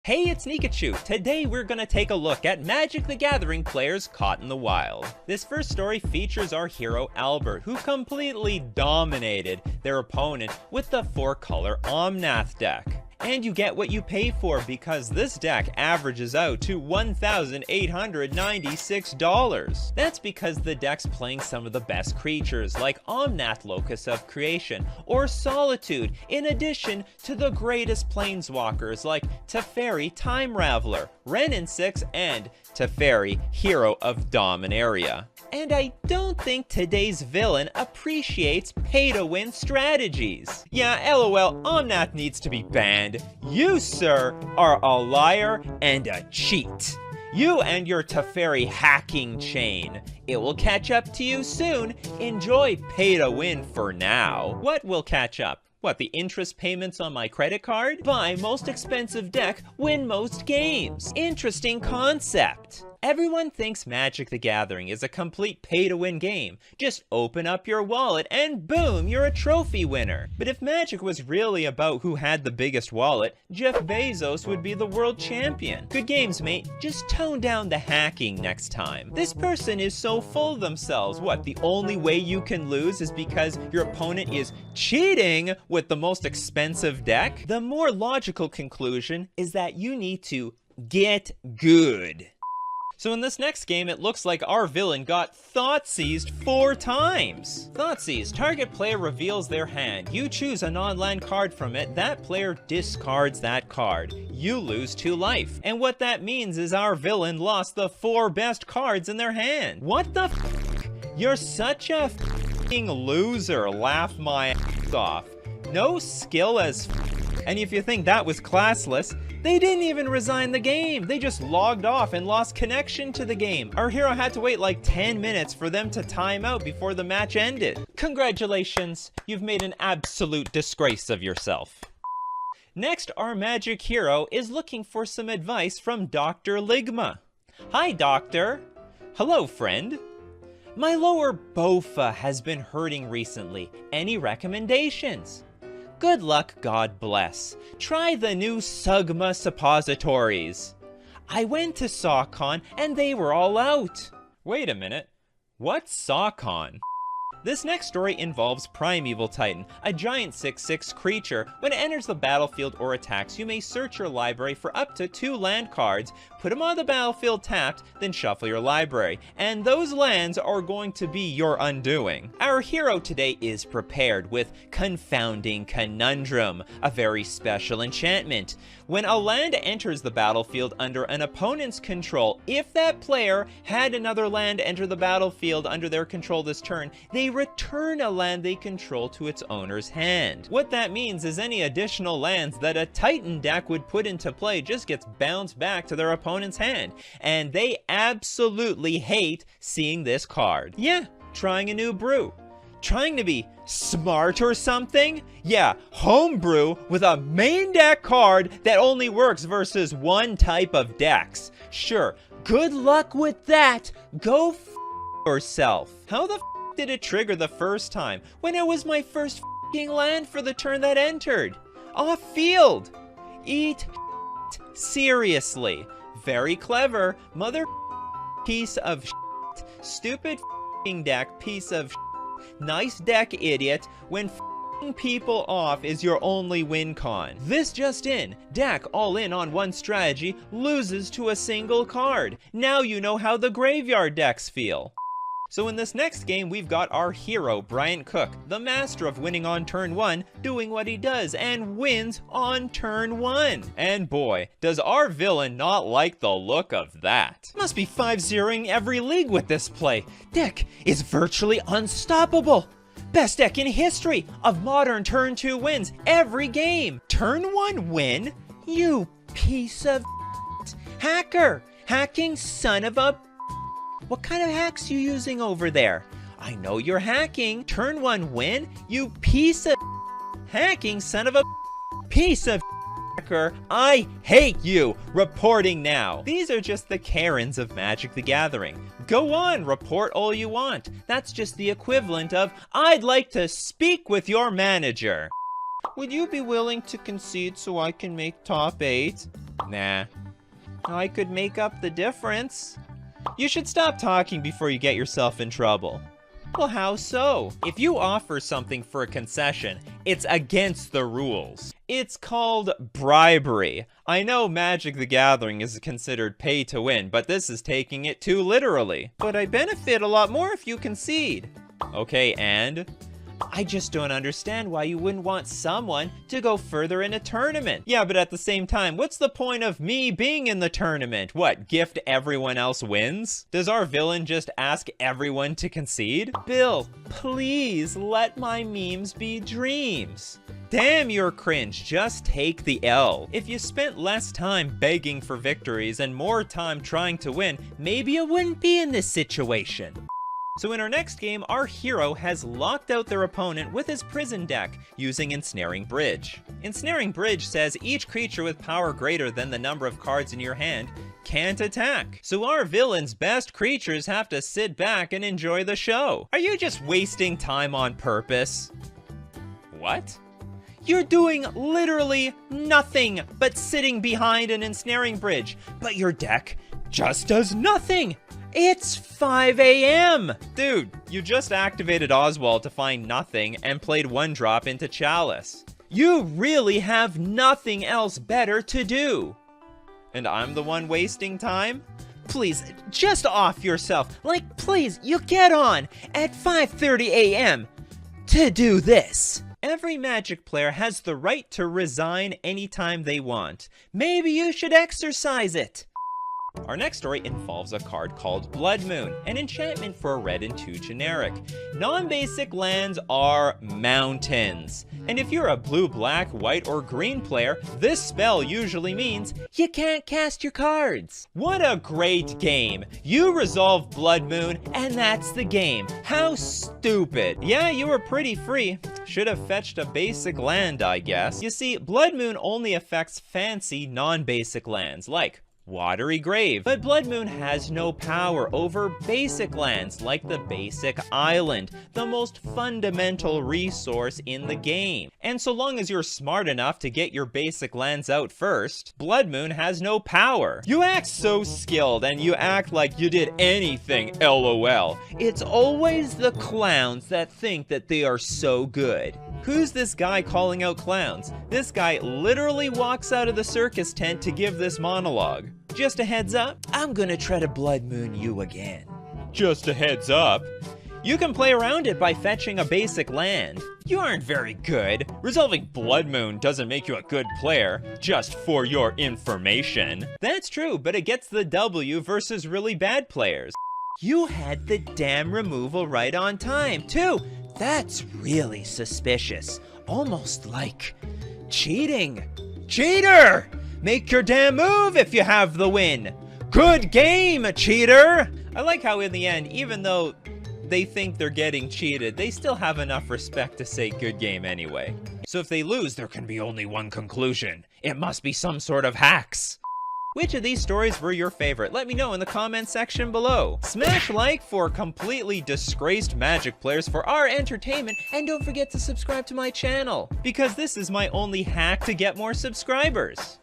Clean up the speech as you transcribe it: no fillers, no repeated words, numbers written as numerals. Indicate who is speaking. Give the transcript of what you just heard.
Speaker 1: Hey, it's Nikachu. Today we're gonna take a look at Magic the Gathering players caught in the wild. This first story features our hero Albert, who completely dominated their opponent with the 4-color Omnath deck. And you get what you pay for, because this deck averages out to $1,896. That's because the deck's playing some of the best creatures like Omnath Locus of Creation or Solitude, in addition to the greatest planeswalkers like Teferi Time Raveler, Wrenn 6, and Teferi Hero of Dominaria. And I don't think today's villain appreciates pay-to-win strategies. Yeah, LOL, Omnath needs to be banned. You, sir, are a liar and a cheat. You and your Teferi hacking chain. It will catch up to you soon. Enjoy pay-to-win for now. What will catch up? What, the interest payments on my credit card? Buy most expensive deck, win most games. Interesting concept. Everyone thinks Magic the Gathering is a complete pay-to-win game. Just open up your wallet and boom, you're a trophy winner. But if Magic was really about who had the biggest wallet, Jeff Bezos would be the world champion. Good games, mate. Just tone down the hacking next time. This person is so full of themselves. What, the only way you can lose is because your opponent is cheating with the most expensive deck? The more logical conclusion is that you need to get good. So in this next game, it looks like our villain got Thoughtseized 4 times. Thoughtseized, target player reveals their hand. You choose a non-land card from it, that player discards that card. You lose 2 life. And what that means is our villain lost the 4 best cards in their hand. What the f***? You're such a f***ing loser, laugh my ass off. No skill as f***. And if you think that was classless, they didn't even resign the game. They just logged off and lost connection to the game. Our hero had to wait like 10 minutes for them to time out before the match ended. Congratulations, you've made an absolute disgrace of yourself. Next, our magic hero is looking for some advice from Dr. Ligma. Hi, doctor. Hello, friend. My lower bofa has been hurting recently. Any recommendations? Good luck, God bless. Try the new Sugma suppositories. I went to SawCon and they were all out. Wait a minute. What's SawCon? This next story involves Primeval Titan, a giant 6/6 creature. When it enters the battlefield or attacks, you may search your library for up to 2 land cards, put them on the battlefield tapped, then shuffle your library. And those lands are going to be your undoing. Our hero today is prepared with Confounding Conundrum, a very special enchantment. When a land enters the battlefield under an opponent's control, if that player had another land enter the battlefield under their control this turn, they return a land they control to its owner's hand. What that means is any additional lands that a Titan deck would put into play just gets bounced back to their opponent's hand. And they absolutely hate seeing this card. Yeah, trying a new brew. Trying to be smart or something? Yeah, homebrew with a main deck card that only works versus one type of decks. Sure, good luck with that. Go f yourself. How the f did it trigger the first time when it was my first f***ing land for the turn that entered? Off field. Eat seriously. Very clever, mother piece of shit. Stupid f***ing deck piece of shit. Nice deck, idiot, when f***ing people off is your only win con. This just in, deck all in on one strategy loses to a single card. Now you know how the graveyard decks feel. So in this next game, we've got our hero, Bryant Cook, the master of winning on turn 1, doing what he does, and wins on turn 1. And boy, does our villain not like the look of that. Must be 5-0ing every league with this play. Deck is virtually unstoppable. Best deck in history of modern turn 2 wins every game. Turn 1 win? You piece of hacker. Hacking son of a... What kind of hacks you using over there? I know you're hacking. Turn 1 win? You piece of hacking son of a piece of hacker. I hate you. Reporting now. These are just the Karens of Magic the Gathering. Go on, report all you want. That's just the equivalent of, I'd like to speak with your manager. Would you be willing to concede so I can make top 8? Nah. I could make up the difference. You should stop talking before you get yourself in trouble. Well, how so? If you offer something for a concession, it's against the rules. It's called bribery. I know Magic the Gathering is considered pay to win, but this is taking it too literally. But I benefit a lot more if you concede. Okay, and? I just don't understand why you wouldn't want someone to go further in a tournament. Yeah, but at the same time, what's the point of me being in the tournament? What, gift everyone else wins? Does our villain just ask everyone to concede? Bill, please let my memes be dreams. Damn, you're cringe. Just take the L. If you spent less time begging for victories and more time trying to win, maybe you wouldn't be in this situation. So in our next game, our hero has locked out their opponent with his prison deck using Ensnaring Bridge. Ensnaring Bridge says each creature with power greater than the number of cards in your hand can't attack. So our villain's best creatures have to sit back and enjoy the show. Are you just wasting time on purpose? What? You're doing literally nothing but sitting behind an Ensnaring Bridge, but your deck just does nothing. It's 5 a.m. Dude, you just activated Oswald to find nothing and played 1-drop into Chalice. You really have nothing else better to do. And I'm the one wasting time? Please, just off yourself. Like, please, you get on at 5:30 a.m. to do this. Every Magic player has the right to resign anytime they want. Maybe you should exercise it. Our next story involves a card called Blood Moon, an enchantment for a red and 2 generic. Non-basic lands are mountains. And if you're a blue, black, white, or green player, this spell usually means you can't cast your cards. What a great game. You resolve Blood Moon, and that's the game. How stupid. Yeah, you were pretty free. Should have fetched a basic land, I guess. You see, Blood Moon only affects fancy non-basic lands, like Watery Grave. But Blood Moon has no power over basic lands like the basic island, the most fundamental resource in the game. And so long as you're smart enough to get your basic lands out first, Blood Moon has no power. You act so skilled and you act like you did anything, LOL. It's always the clowns that think that they are so good. Who's this guy calling out clowns? This guy literally walks out of the circus tent to give this monologue. Just a heads up, I'm gonna try to Blood Moon you again. Just a heads up. You can play around it by fetching a basic land. You aren't very good. Resolving Blood Moon doesn't make you a good player, just for your information. That's true, but it gets the W versus really bad players. You had the damn removal right on time, too. That's really suspicious. Almost like cheating. Cheater! Make your damn move if you have the win. Good game, cheater! I like how in the end, even though they think they're getting cheated, they still have enough respect to say good game anyway. So if they lose, there can be only one conclusion. It must be some sort of hacks. Which of these stories were your favorite? Let me know in the comment section below. Smash like for completely disgraced Magic players for our entertainment, and don't forget to subscribe to my channel, because this is my only hack to get more subscribers.